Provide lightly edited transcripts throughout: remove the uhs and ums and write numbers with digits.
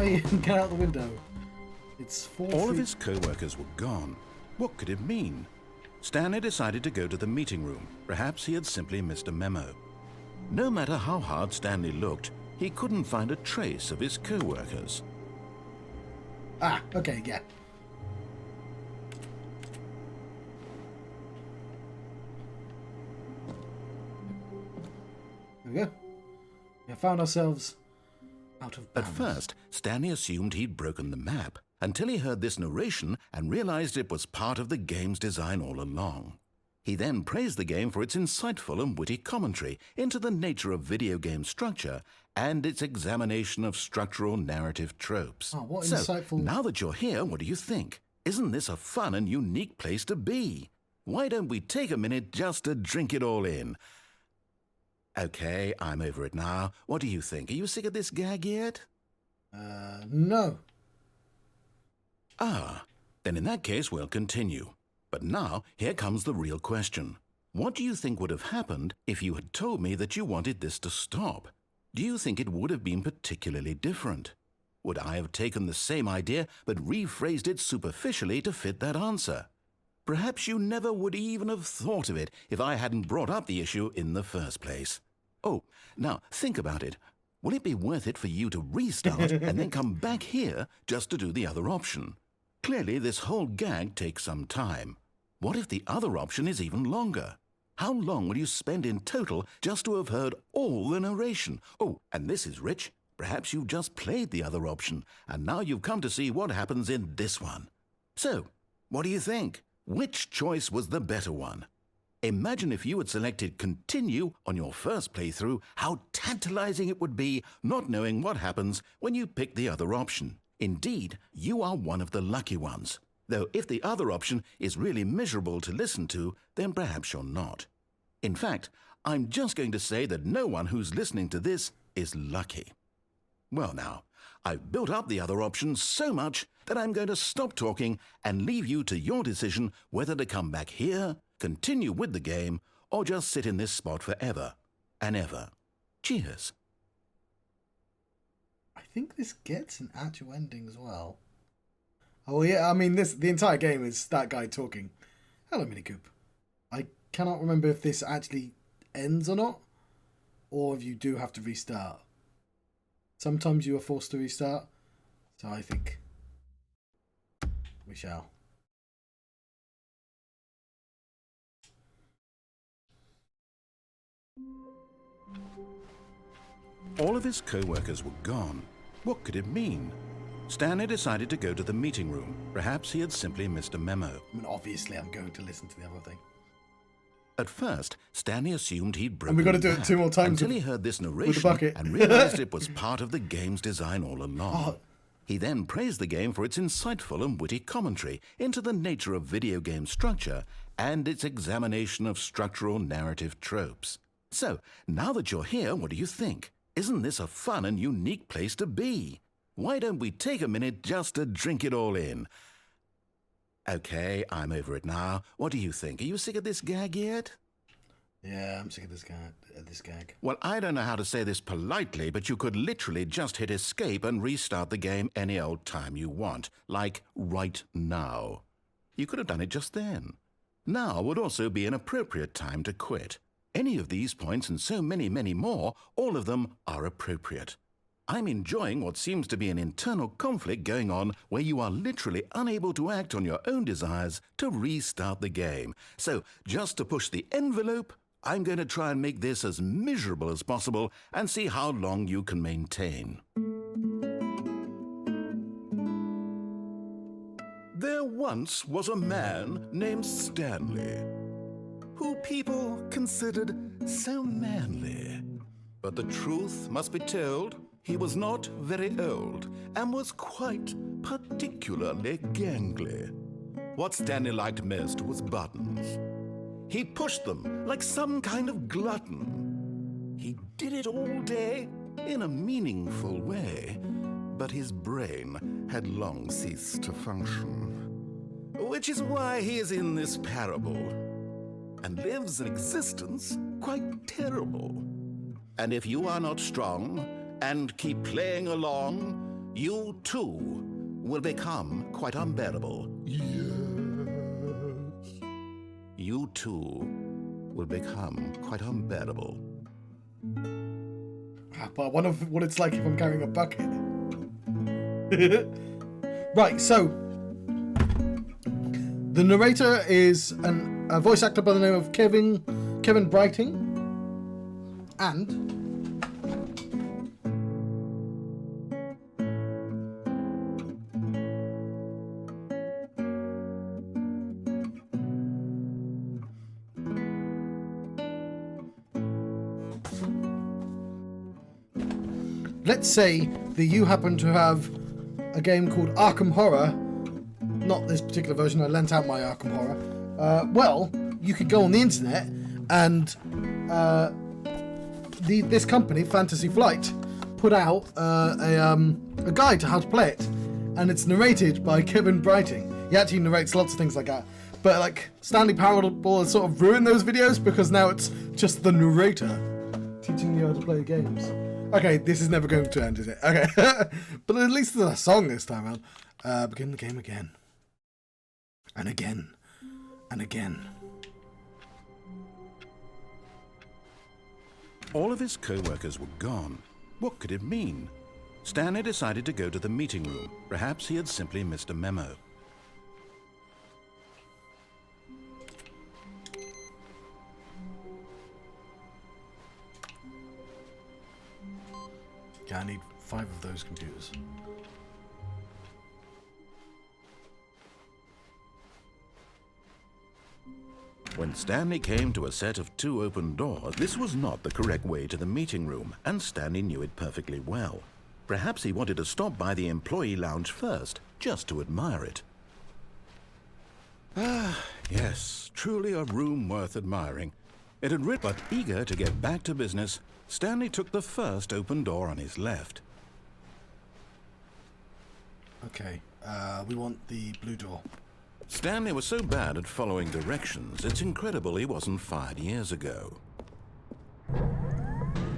I get out the window? It's 4 All of feet. his co-workers were gone. What could it mean? Stanley decided to go to the meeting room. Perhaps he had simply missed a memo. No matter how hard Stanley looked, he couldn't find a trace of his co-workers. Ah, okay, yeah. There we go. We have found ourselves out of bounds. At first, Stanley assumed he'd broken the map, until he heard this narration and realized it was part of the game's design all along. He then praised the game for its insightful and witty commentary into the nature of video game structure and its examination of structural narrative tropes. Oh, what so, insightful... now that you're here, what do you think? Isn't this a fun and unique place to be? Why don't we take a minute just to drink it all in? Okay, I'm over it now. What do you think? Are you sick of this gag yet? No. Ah, then in that case we'll continue. But now, here comes the real question. What do you think would have happened if you had told me that you wanted this to stop? Do you think it would have been particularly different? Would I have taken the same idea but rephrased it superficially to fit that answer? Perhaps you never would even have thought of it if I hadn't brought up the issue in the first place. Oh, now think about it. Will it be worth it for you to restart and then come back here just to do the other option? Clearly, this whole gag takes some time. What if the other option is even longer? How long will you spend in total just to have heard all the narration? Oh, and this is rich. Perhaps you've just played the other option, and now you've come to see what happens in this one. So, what do you think? Which choice was the better one? Imagine if you had selected Continue on your first playthrough, how tantalizing it would be not knowing what happens when you pick the other option. Indeed, you are one of the lucky ones. Though if the other option is really miserable to listen to, then perhaps you're not. In fact, I'm just going to say that no one who's listening to this is lucky. Well now, I've built up the other option so much that I'm going to stop talking and leave you to your decision whether to come back here, continue with the game, or just sit in this spot forever and ever. Cheers. I think this gets an actual ending as well. Oh yeah, I mean the entire game is that guy talking. Hello, Minicoop. I cannot remember if this actually ends or not, or if you do have to restart. Sometimes you are forced to restart, so I think we shall. All of his co-workers were gone. What could it mean? Stanley decided to go to the meeting room. Perhaps he had simply missed a memo. I mean, obviously, I'm going to listen to the other thing. At first, Stanley assumed he'd broken And we got to do the it map 2 more times until he heard this with the narration bucket. and realized it was part of the game's design all along. Oh. He then praised the game for its insightful and witty commentary into the nature of video game structure and its examination of structural narrative tropes. So, now that you're here, what do you think? Isn't this a fun and unique place to be? Why don't we take a minute just to drink it all in? Okay, I'm over it now. What do you think? Are you sick of this gag yet? Yeah, I'm sick of this gag. Well, I don't know how to say this politely, but you could literally just hit escape and restart the game any old time you want, like right now. You could have done it just then. Now would also be an appropriate time to quit. Any of these points and so many, many more, all of them are appropriate. I'm enjoying what seems to be an internal conflict going on where you are literally unable to act on your own desires to restart the game. So, just to push the envelope, I'm going to try and make this as miserable as possible and see how long you can maintain. There once was a man named Stanley, who people considered so manly. But the truth must be told, he was not very old and was quite particularly gangly. What Stanley liked most was buttons. He pushed them like some kind of glutton. He did it all day in a meaningful way, but his brain had long ceased to function. Which is why he is in this parable and lives an existence quite terrible. And if you are not strong and keep playing along, you too will become quite unbearable. Yes. You too will become quite unbearable. But I wonder what it's like if I'm carrying a bucket. Right, so the narrator is a voice actor by the name of Kevin Brighting, and let's say that you happen to have a game called Arkham Horror. Not this particular version, I lent out my Arkham Horror. Well, you could go on the internet and this company, Fantasy Flight, put out a guide to how to play it. And it's narrated by Kevin Brighting. He actually narrates lots of things like that. But like Stanley Parable has sort of ruined those videos because now it's just the narrator teaching you how to play games. Okay, this is never going to end, is it? Okay. But at least there's a song this time around. Begin the game again. And again. And again. All of his co-workers were gone. What could it mean? Stanley decided to go to the meeting room. Perhaps he had simply missed a memo. Yeah, I need 5 of those computers. When Stanley came to a set of 2 open doors, this was not the correct way to the meeting room, and Stanley knew it perfectly well. Perhaps he wanted to stop by the employee lounge first, just to admire it. Ah, yes, truly a room worth admiring. It had but eager to get back to business, Stanley took the first open door on his left. Okay, we want the blue door. Stanley was so bad at following directions, it's incredible he wasn't fired years ago.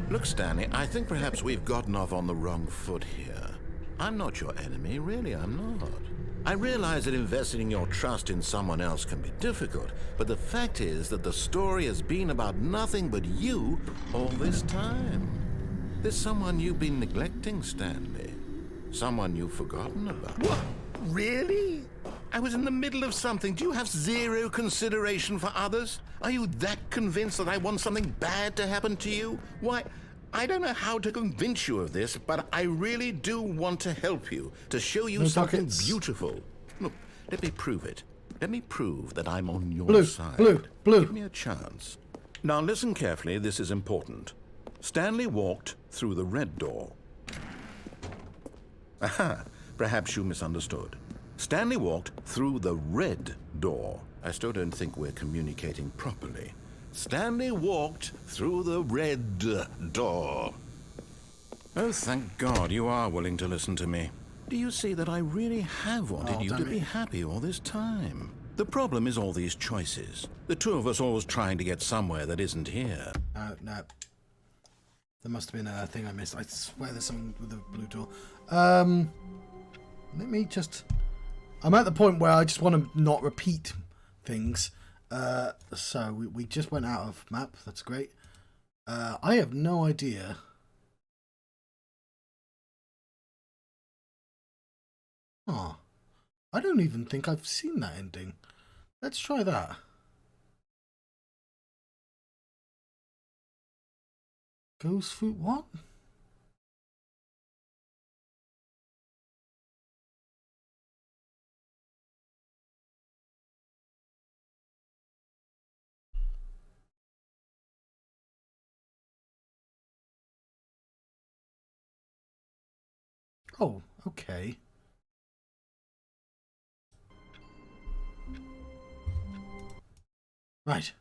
Look, Stanley, I think perhaps we've gotten off on the wrong foot here. I'm not your enemy, really, I'm not. I realize that investing your trust in someone else can be difficult, but the fact is that the story has been about nothing but you all this time. There's someone you've been neglecting, Stanley. Someone you've forgotten about. What? Really? I was in the middle of something. Do you have zero consideration for others? Are you that convinced that I want something bad to happen to you? Why, I don't know how to convince you of this, but I really do want to help you, to show you something beautiful. Look, let me prove it. Let me prove that I'm on your side. Blue. Give me a chance. Now listen carefully, this is important. Stanley walked through the red door. Aha, perhaps you misunderstood. Stanley walked through the red door. I still don't think we're communicating properly. Stanley walked through the red door. Oh, thank God you are willing to listen to me. Do you see that I really have wanted you to be happy all this time? The problem is all these choices. The two of us always trying to get somewhere that isn't here. No. There must have been a thing I missed. I swear there's something with the blue door. Let me just... I'm at the point where I just want to not repeat things. So we just went out of map. That's great. I have no idea. Oh, I don't even think I've seen that ending. Let's try that. Ghost food? What? Oh, okay. Right.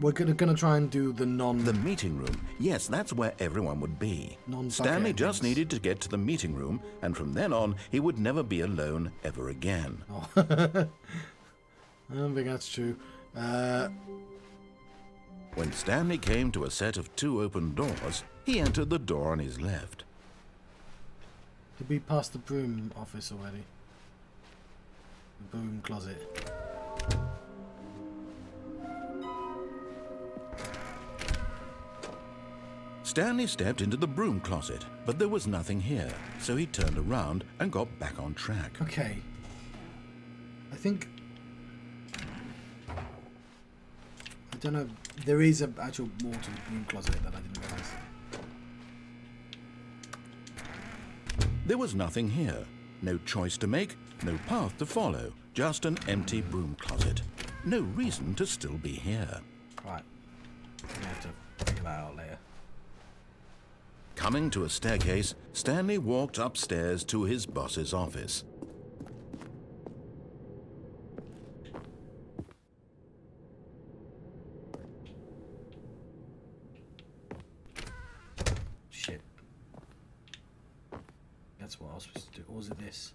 We're gonna try and do the meeting room. Yes, that's where everyone would be. Stanley just needed to get to the meeting room, and from then on, he would never be alone ever again. Oh. I don't think that's true. When Stanley came to a set of 2 open doors, he entered the door on his left. Did we pass the broom office already? The broom closet. Stanley stepped into the broom closet, but there was nothing here, so he turned around and got back on track. Okay. I think... I don't know. There is an actual more to the broom closet that I didn't realise. There was nothing here. No choice to make, no path to follow. Just an empty broom closet. No reason to still be here. Right. I'm going to have to figure that out later. Coming to a staircase, Stanley walked upstairs to his boss's office. Shit. That's what I was supposed to do. Or was it this?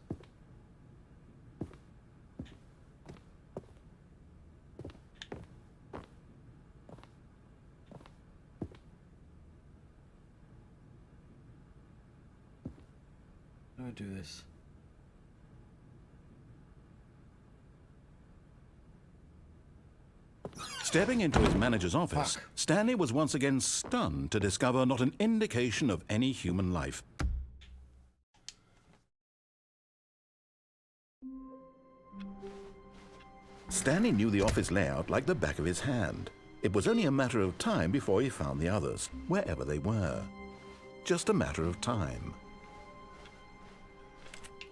How do I do this? Stepping into his manager's office, Fuck. Stanley was once again stunned to discover not an indication of any human life. Stanley knew the office layout like the back of his hand. It was only a matter of time before he found the others, wherever they were. Just a matter of time.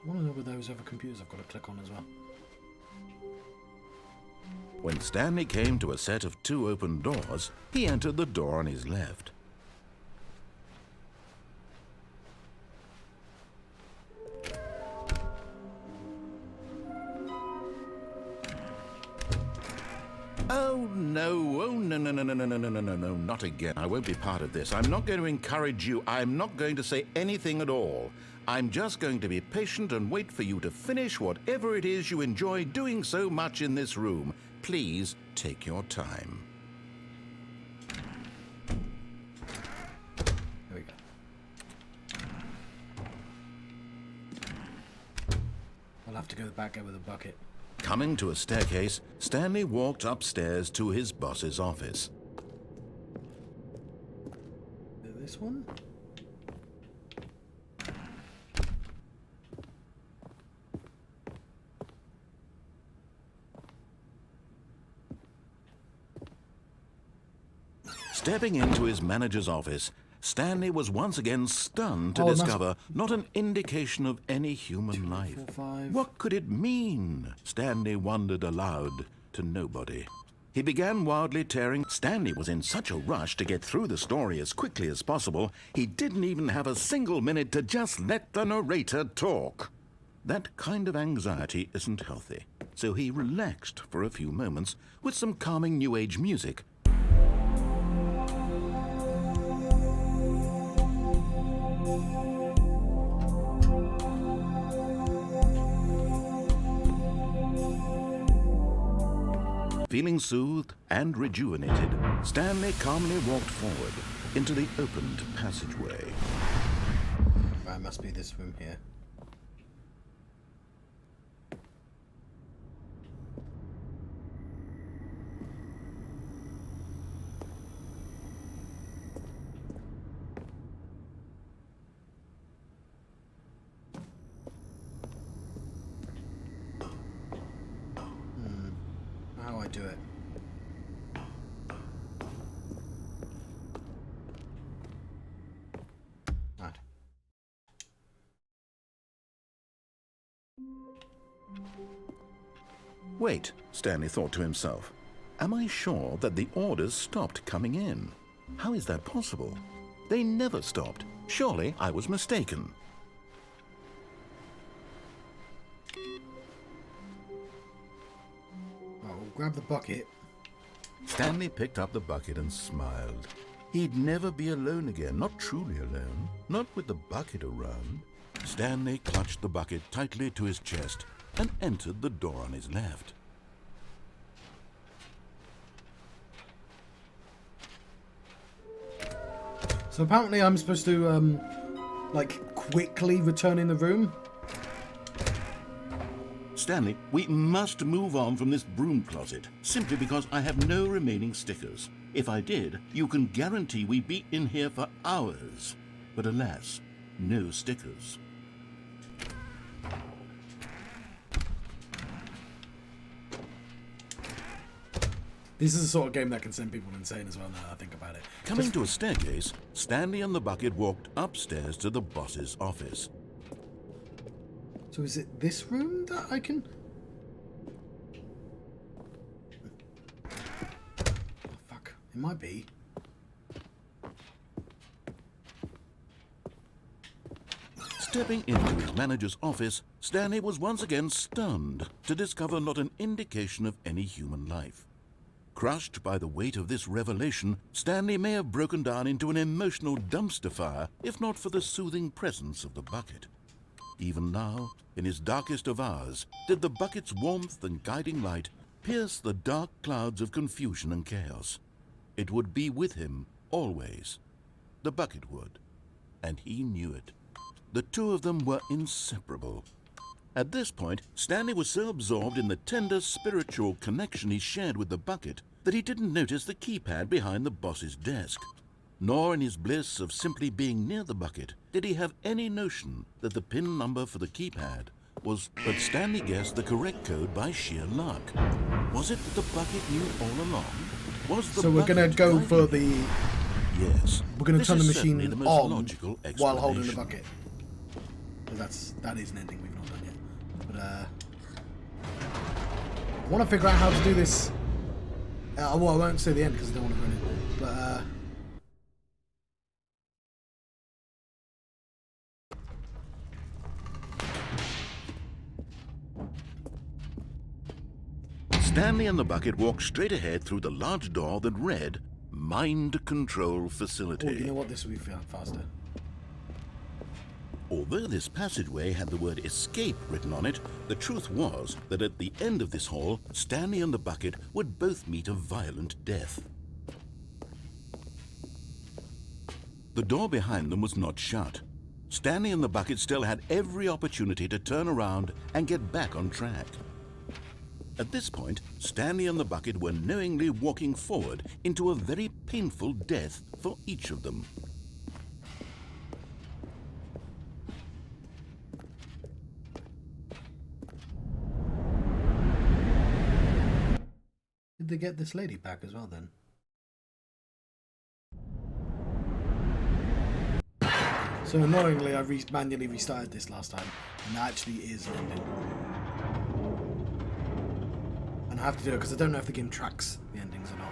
I want to know where those other computers I've got to click on as well. When Stanley came to a set of 2 open doors, he entered the door on his left. Oh no, no, not again. I won't be part of this. I'm not going to encourage you. I'm not going to say anything at all. I'm just going to be patient and wait for you to finish whatever it is you enjoy doing so much in this room. Please take your time. There we go. I'll have to go back over the bucket. Coming to a staircase, Stanley walked upstairs to his boss's office. This one? Stepping into his manager's office, Stanley was once again stunned to Oh, it must- discover not an indication of any human life. 4, 5. What could it mean? Stanley wondered aloud to nobody. He began wildly tearing. Stanley was in such a rush to get through the story as quickly as possible, he didn't even have a single minute to just let the narrator talk. That kind of anxiety isn't healthy, so he relaxed for a few moments with some calming New Age music. Feeling soothed and rejuvenated, Stanley calmly walked forward into the opened passageway. Right, must be this room here. How do I do it? Right. Wait, Stanley thought to himself. Am I sure that the orders stopped coming in? How is that possible? They never stopped. Surely I was mistaken. Right, we'll grab the bucket. Stanley picked up the bucket and smiled. He'd never be alone again, not truly alone, not with the bucket around. Stanley clutched the bucket tightly to his chest and entered the door on his left. So apparently I'm supposed to, like, quickly return in the room. Stanley, we must move on from this broom closet, simply because I have no remaining stickers. If I did, you can guarantee we'd be in here for hours. But alas, no stickers. This is the sort of game that can send people insane as well, now that I think about it. Coming to a staircase, Stanley and the bucket walked upstairs to the boss's office. So is it this room that I can... Oh, fuck. It might be. Stepping into his manager's office, Stanley was once again stunned to discover not an indication of any human life. Crushed by the weight of this revelation, Stanley may have broken down into an emotional dumpster fire if not for the soothing presence of the bucket. Even now, in his darkest of hours, did the bucket's warmth and guiding light pierce the dark clouds of confusion and chaos. It would be with him, always. The bucket would. And he knew it. The two of them were inseparable. At this point, Stanley was so absorbed in the tender spiritual connection he shared with the bucket that he didn't notice the keypad behind the boss's desk. Nor in his bliss of simply being near the bucket did he have any notion that the PIN number for the keypad was... But Stanley guessed the correct code by sheer luck. Was it that the bucket knew all along? Was the So we're going to go for the... Yes. We're going to turn the machine the most on logical while holding the explanation. bucket. That is an ending we've not done yet. But I want to figure out how to do this. Well, I won't say the end because I don't want to ruin it. But Stanley and the bucket walked straight ahead through the large door that read Mind Control Facility. oh, you know what? This will be faster. Although this passageway had the word escape written on it, the truth was that at the end of this hall, Stanley and the bucket would both meet a violent death. The door behind them was not shut. Stanley and the bucket still had every opportunity to turn around and get back on track. At this point, Stanley and the bucket were knowingly walking forward into a very painful death for each of them. Did they get this lady back as well then? So annoyingly, I manually restarted this last time, and that actually is an ending. And I have to do it because I don't know if the game tracks the endings or not.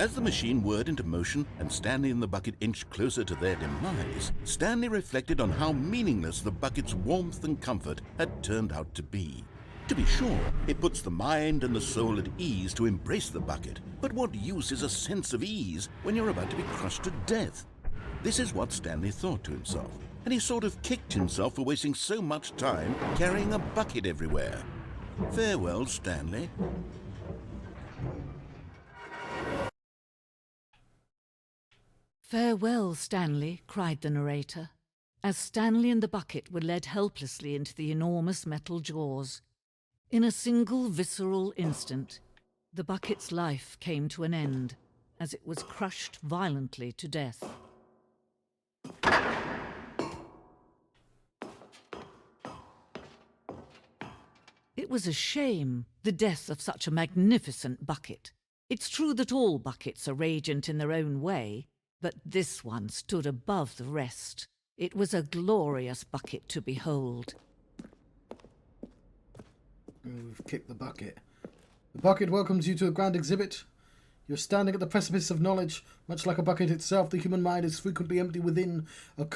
As the machine whirred into motion and Stanley and the bucket inched closer to their demise, Stanley reflected on how meaningless the bucket's warmth and comfort had turned out to be. To be sure, it puts the mind and the soul at ease to embrace the bucket, but what use is a sense of ease when you're about to be crushed to death? This is what Stanley thought to himself, and he sort of kicked himself for wasting so much time carrying a bucket everywhere. Farewell, Stanley. "Farewell, Stanley," cried the narrator, as Stanley and the bucket were led helplessly into the enormous metal jaws. In a single visceral instant, the bucket's life came to an end as it was crushed violently to death. It was a shame, the death of such a magnificent bucket. It's true that all buckets are radiant in their own way, but this one stood above the rest. It was a glorious bucket to behold. We've kicked the bucket. The bucket welcomes you to a grand exhibit. You're standing at the precipice of knowledge. Much like a bucket itself, the human mind is frequently empty within a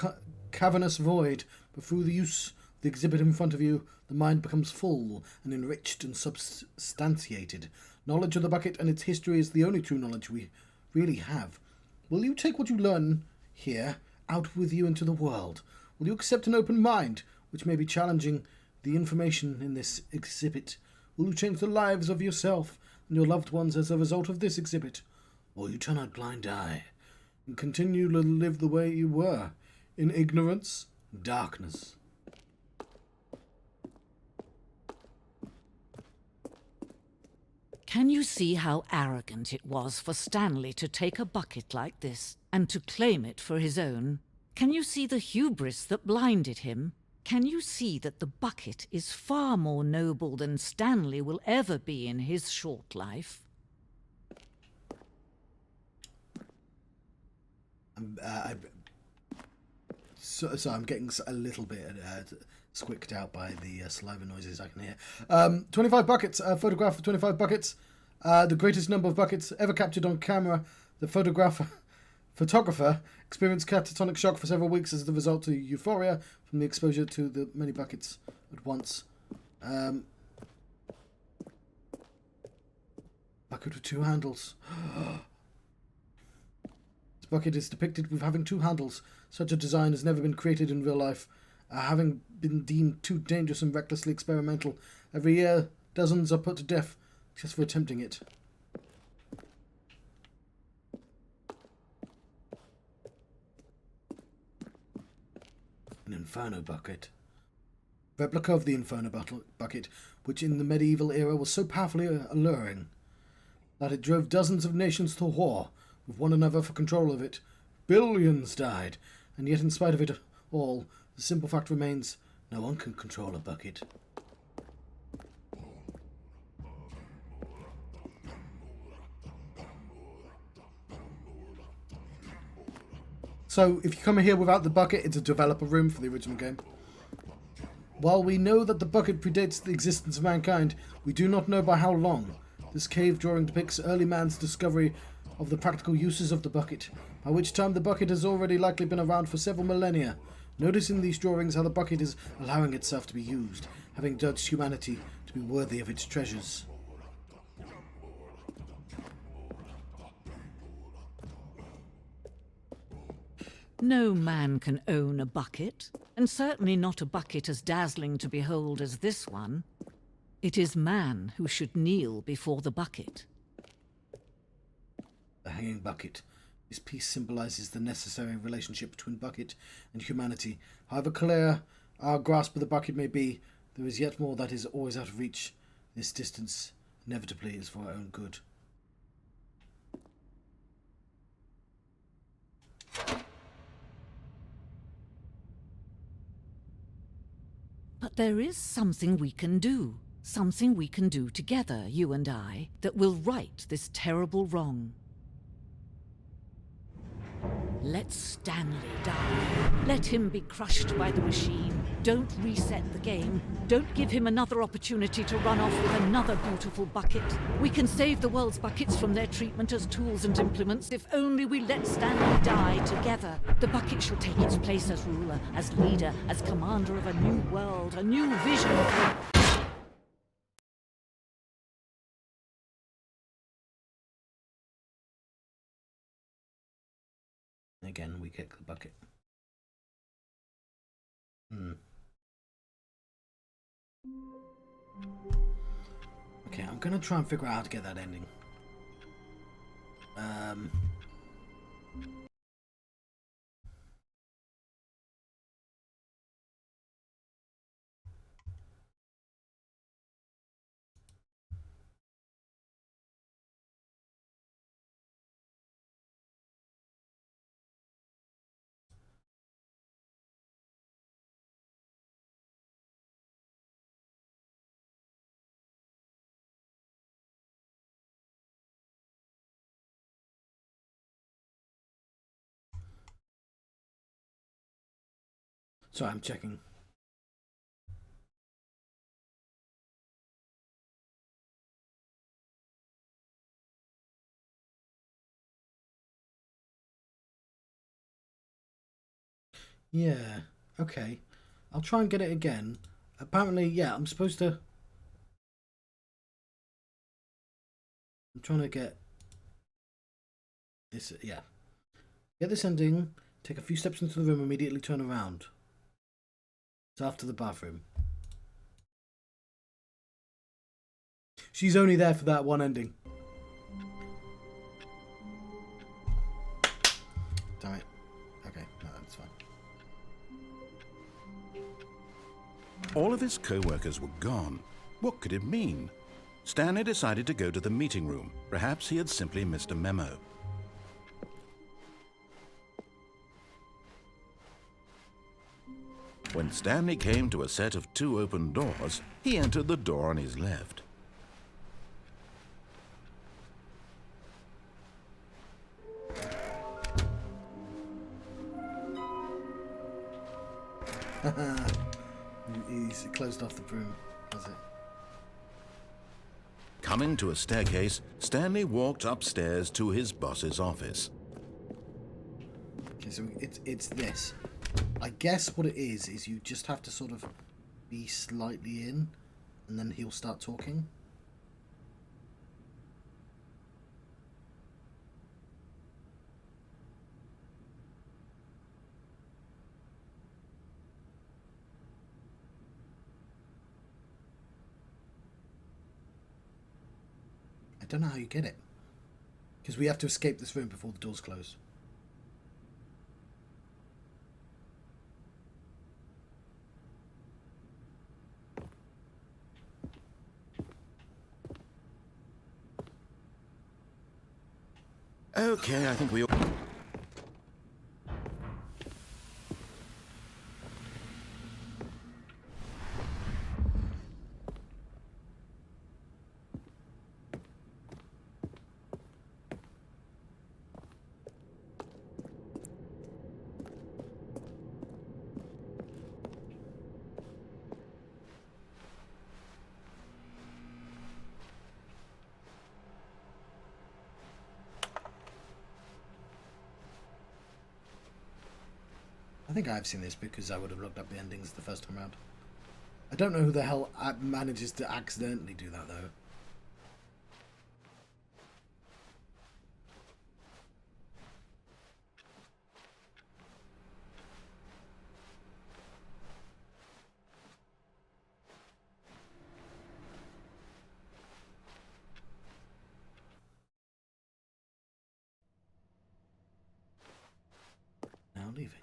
cavernous void, but through the use of the exhibit in front of you, the mind becomes full and enriched and substantiated. Knowledge of the bucket and its history is the only true knowledge we really have. Will you take what you learn here out with you into the world? Will you accept an open mind, which may be challenging the information in this exhibit? Will you change the lives of yourself and your loved ones as a result of this exhibit? or you turn a blind eye and continue to live the way you were, in ignorance, darkness. Can you see how arrogant it was for Stanley to take a bucket like this and to claim it for his own? Can you see the hubris that blinded him? Can you see that the bucket is far more noble than Stanley will ever be in his short life? So I'm getting a little bit squicked out by the saliva noises I can hear. 25 buckets, a photograph of 25 buckets. The greatest number of buckets ever captured on camera. The photographer experienced catatonic shock for several weeks as the result of euphoria from the exposure to the many buckets at once. Bucket with 2 handles. This bucket is depicted with having 2 handles. Such a design has never been created in real life, having been deemed too dangerous and recklessly experimental. Every year, dozens are put to death just for attempting it. An Inferno bucket. Replica of the Inferno bucket, which in the medieval era was so powerfully alluring that it drove dozens of nations to war with one another for control of it. Billions died, and yet in spite of it all, the simple fact remains, no one can control a bucket. So, if you come here without the bucket, it's a developer room for the original game. While we know that the bucket predates the existence of mankind, we do not know by how long. This cave drawing depicts early man's discovery of the practical uses of the bucket, by which time the bucket has already likely been around for several millennia. Notice in these drawings how the bucket is allowing itself to be used, having judged humanity to be worthy of its treasures. No man can own a bucket, and certainly not a bucket as dazzling to behold as this one. It is man who should kneel before the bucket. The hanging bucket. This piece symbolizes the necessary relationship between bucket and humanity. However clear our grasp of the bucket may be, there is yet more that is always out of reach. This distance inevitably is for our own good. But there is something we can do. Something we can do together, you and I, that will right this terrible wrong. Let Stanley die. Let him be crushed by the machine. Don't reset the game. Don't give him another opportunity to run off with another beautiful bucket. We can save the world's buckets from their treatment as tools and implements if only we let Stanley die together. The bucket shall take its place as ruler, as leader, as commander of a new world, a new vision. Again, we kick the bucket. Okay, I'm gonna try and figure out how to get that ending. Sorry, I'm checking. Yeah, okay. I'll try and get it again. Apparently, yeah, I'm supposed to... I'm trying to get this, yeah. Get this ending, take a few steps into the room, immediately turn around. It's after the bathroom. She's only there for that one ending. All of his co-workers were gone. What could it mean? Stanley decided to go to the meeting room. Perhaps he had simply missed a memo. When Stanley came to a set of 2 open doors, he entered the door on his left. He's closed off the broom, has it? Coming to a staircase, Stanley walked upstairs to his boss's office. Okay, so it's this. I guess what it is you just have to sort of be slightly in, and then he'll start talking. I don't know how you get it, because we have to escape this room before the doors close. Okay, I think we... I think I've seen this because I would have looked up the endings the first time around. I don't know who the hell manages to accidentally do that, though. Now leaving.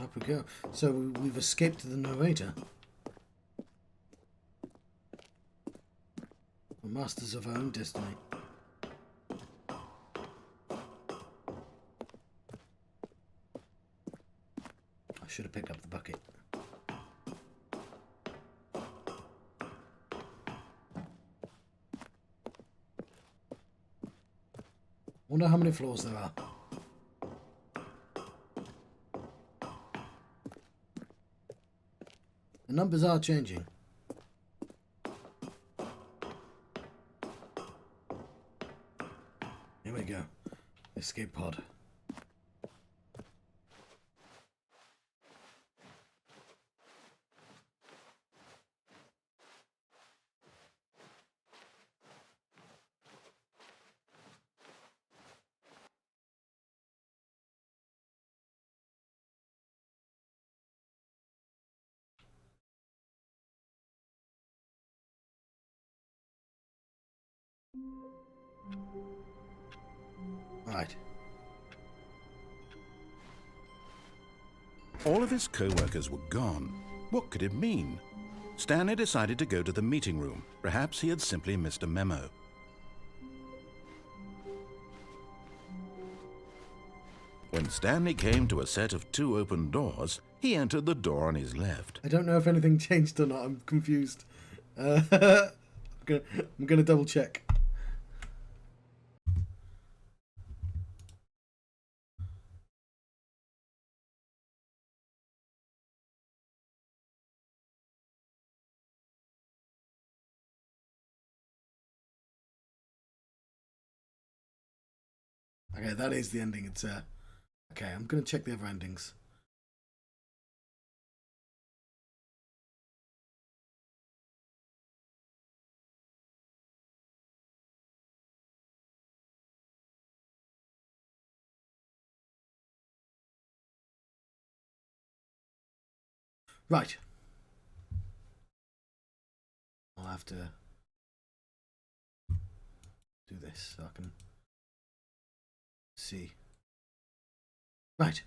Up we go. So we've escaped the narrator. We're masters of our own destiny. I should have picked up the bucket. Wonder how many floors there are. The numbers are changing. Here we go. Escape pod. Right. All of his co-workers were gone. What could it mean? Stanley decided to go to the meeting room. Perhaps he had simply missed a memo. When Stanley came to a set of 2 open doors, he entered the door on his left. I don't know if anything changed or not. I'm confused. I'm gonna double check. Okay, that is the ending. It's okay, I'm gonna check the other endings. Right. I'll have to do this so I can see. Right.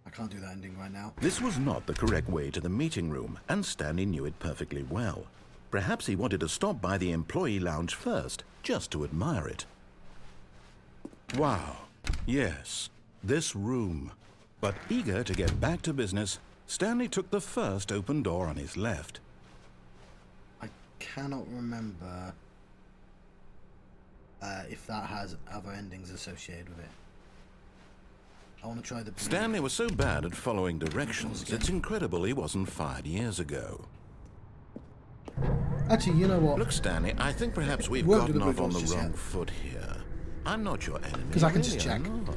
I can't do that ending right now. This was not the correct way to the meeting room, and Stanley knew it perfectly well. Perhaps he wanted to stop by the employee lounge first, just to admire it. Wow, yes, this room. But eager to get back to business, Stanley took the first open door on his left. I cannot remember if that has other endings associated with it. I want to try the... Stanley was so bad at following directions, it's incredible he wasn't fired years ago. Actually, you know what? Look, Stanley, I think perhaps we've Won't do the gotten off blue on the doors just wrong yet. foot here. I'm not your enemy. Because I can just really, I'm check. not.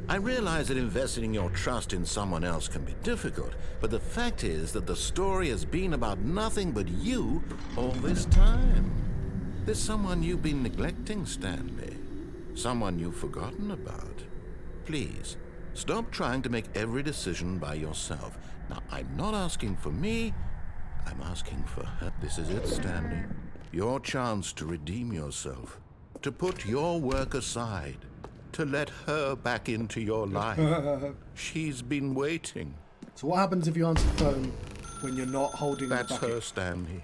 I realize that investing your trust in someone else can be difficult, but the fact is that the story has been about nothing but you all this time. There's someone you've been neglecting, Stanley. Someone you've forgotten about. Please, stop trying to make every decision by yourself. Now, I'm not asking for me, I'm asking for her. This is it, Stanley. Your chance to redeem yourself. To put your work aside. To let her back into your life. She's been waiting. So what happens if you answer the phone when you're not holding the That's bucket? her, Stanley.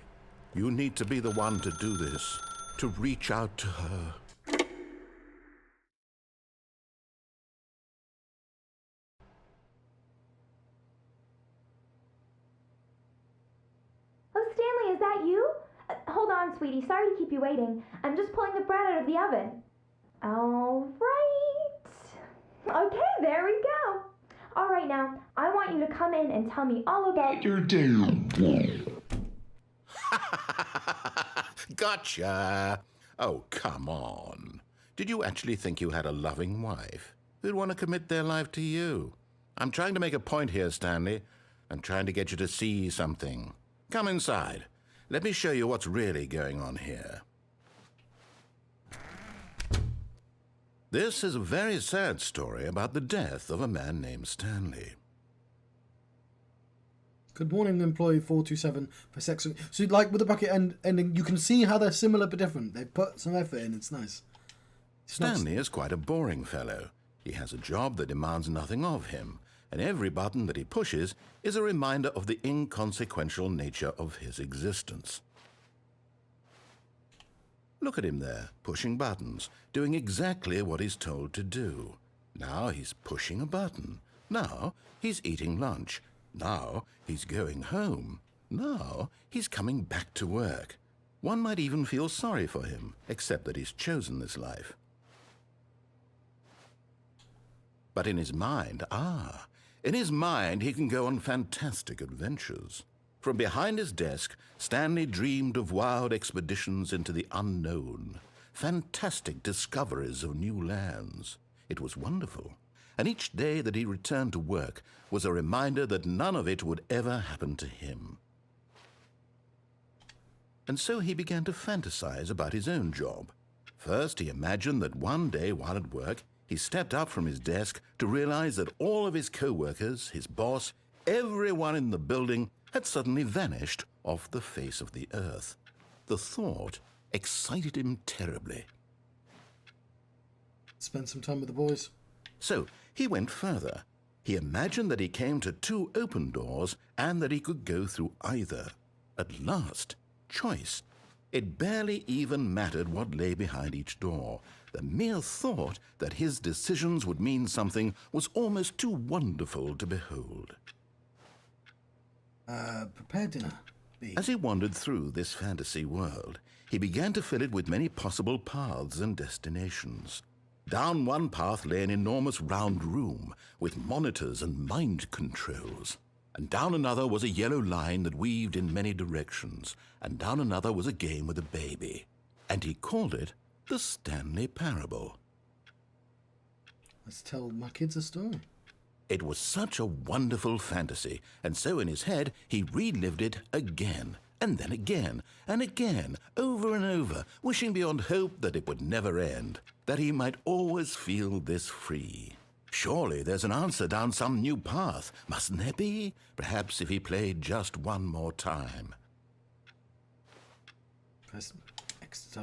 You need to be the one to do this. To reach out to her. Oh, Stanley, is that you? Hold on, sweetie. Sorry to keep you waiting. I'm just pulling the bread out of the oven. All right. Okay, there we go. All right, now, I want you to come in and tell me all about your day. Gotcha! Oh, come on. Did you actually think you had a loving wife who'd want to commit their life to you? I'm trying to make a point here, Stanley. I'm trying to get you to see something. Come inside. Let me show you what's really going on here. This is a very sad story about the death of a man named Stanley. Good morning, employee 427 for sex. So, like with the bucket ending, you can see how they're similar but different. They've put some effort in. It's nice. It's not- Stanley is quite a boring fellow. He has a job that demands nothing of him, and every button that he pushes is a reminder of the inconsequential nature of his existence. Look at him there, pushing buttons, doing exactly what he's told to do. Now he's pushing a button. Now he's eating lunch. Now he's going home. Now he's coming back to work. One might even feel sorry for him, except that he's chosen this life. But in his mind, he can go on fantastic adventures. From behind his desk, Stanley dreamed of wild expeditions into the unknown, fantastic discoveries of new lands. It was wonderful, and each day that he returned to work was a reminder that none of it would ever happen to him. And so he began to fantasize about his own job. First, he imagined that one day while at work, he stepped up from his desk to realize that all of his co-workers, his boss, everyone in the building had suddenly vanished off the face of the earth. The thought excited him terribly. Spend some time with the boys. So he went further. He imagined that he came to two open doors and that he could go through either. At last, choice. It barely even mattered what lay behind each door. The mere thought that his decisions would mean something was almost too wonderful to behold. Prepare dinner. B. As he wandered through this fantasy world, he began to fill it with many possible paths and destinations. Down one path lay an enormous round room with monitors and mind controls. And down another was a yellow line that weaved in many directions. And down another was a game with a baby. And he called it the Stanley Parable. Let's tell my kids a story. It was such a wonderful fantasy, and so in his head he relived it again and then again and again, over and over, wishing beyond hope that it would never end, that he might always feel this free. Surely there's an answer down some new path, mustn't there be? Perhaps if he played just one more time.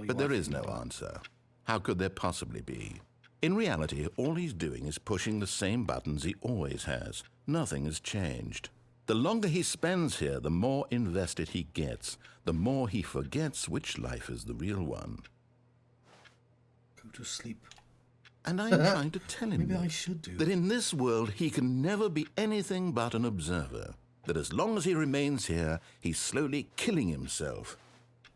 But there is no answer. How could there possibly be? In reality, all he's doing is pushing the same buttons he always has. Nothing has changed. The longer he spends here, the more invested he gets, the more he forgets which life is the real one. Go to sleep. And I'm trying to tell him Maybe I should do that in this world he can never be anything but an observer, that as long as he remains here, he's slowly killing himself.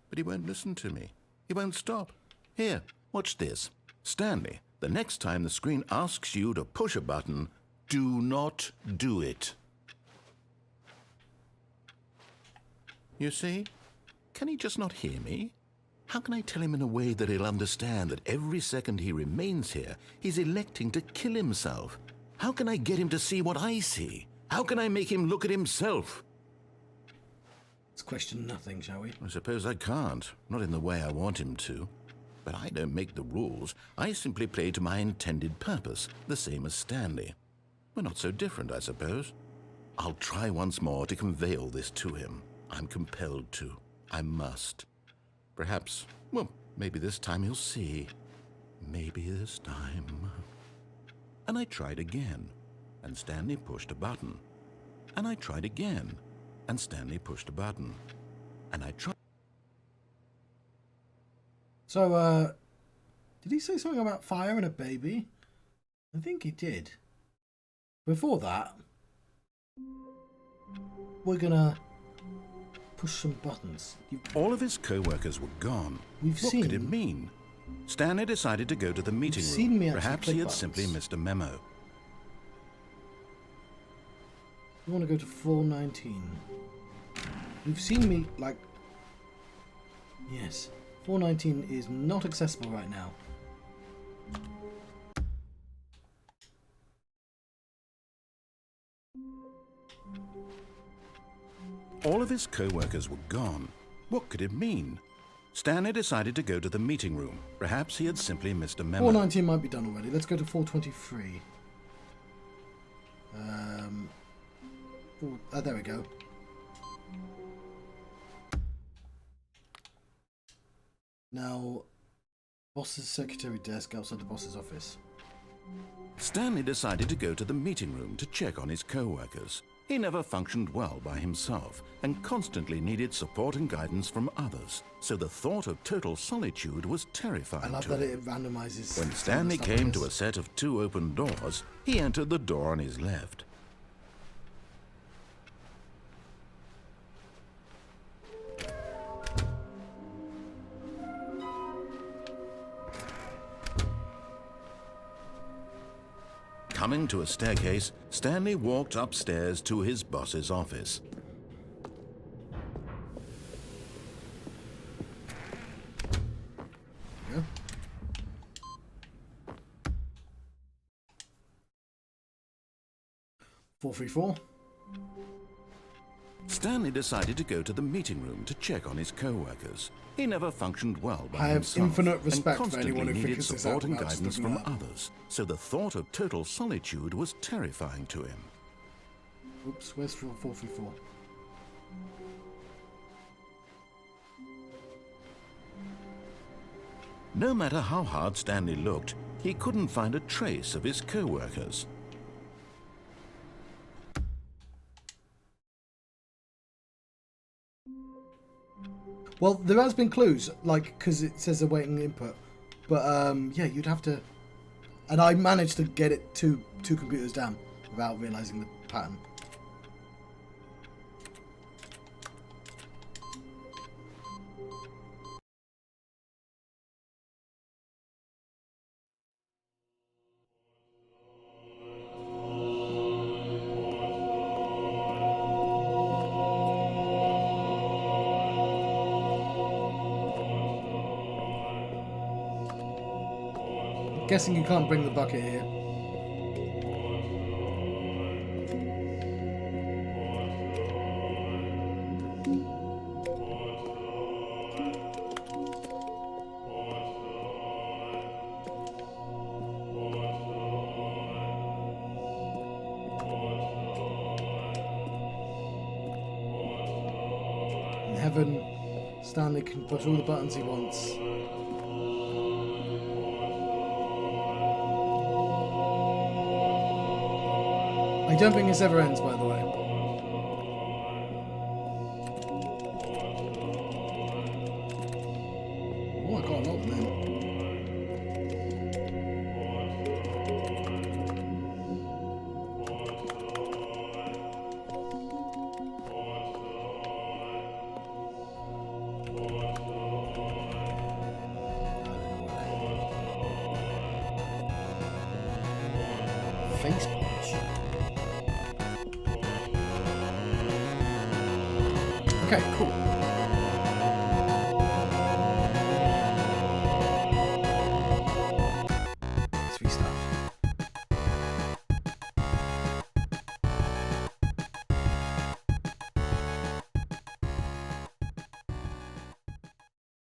But he won't listen to me. He won't stop. Here, watch this. Stanley, the next time the screen asks you to push a button, do not do it. You see? Can he just not hear me? How can I tell him in a way that he'll understand that every second he remains here, he's electing to kill himself? How can I get him to see what I see? How can I make him look at himself? Let's question nothing, shall we? I suppose I can't, not in the way I want him to. But I don't make the rules. I simply play to my intended purpose, the same as Stanley. We're not so different, I suppose. I'll try once more to convey all this to him. I'm compelled to. I must. Perhaps, well, maybe this time he'll see. Maybe this time. And I tried again, and Stanley pushed a button. And I tried again, and Stanley pushed a button. And I tried... So, did he say something about fire and a baby? I think he did. Before that, we're gonna push some buttons. All of his co-workers were gone. What could it mean? Stanley decided to go to the meeting room. Perhaps he had simply missed a memo. You want to go to 419. You've seen me, like... Yes. 419 is not accessible right now. All of his co-workers were gone. What could it mean? Stanley decided to go to the meeting room. Perhaps he had simply missed a memo. 419 might be done already. Let's go to 423. There we go. Now, boss's secretary desk outside the boss's office. Stanley decided to go to the meeting room to check on his co-workers. He never functioned well by himself and constantly needed support and guidance from others, so the thought of total solitude was terrifying I love to that him. it randomizes. When Stanley came to a set of 2 open doors, he entered the door on his left. Coming to a staircase, Stanley walked upstairs to his boss's office. Yeah. Four, 3, 4. Stanley decided to go to the meeting room to check on his co-workers. He never functioned well by I have himself infinite respect and for constantly anyone who needed figures this support out and without just guidance looking from it up. others, so the thought of total solitude was terrifying to him. Oops, where's 4, 3, 4? No matter how hard Stanley looked, he couldn't find a trace of his co-workers. Well, there has been clues, like, because it says awaiting input. But, yeah, you'd have to... And I managed to get it two computers down without realising the pattern. Guessing you can't bring the bucket here. heaven, Stanley can push all the buttons he wants. I don't think this ever ends, by the way. Oh, I got a lot of them. Face punch. Okay, cool.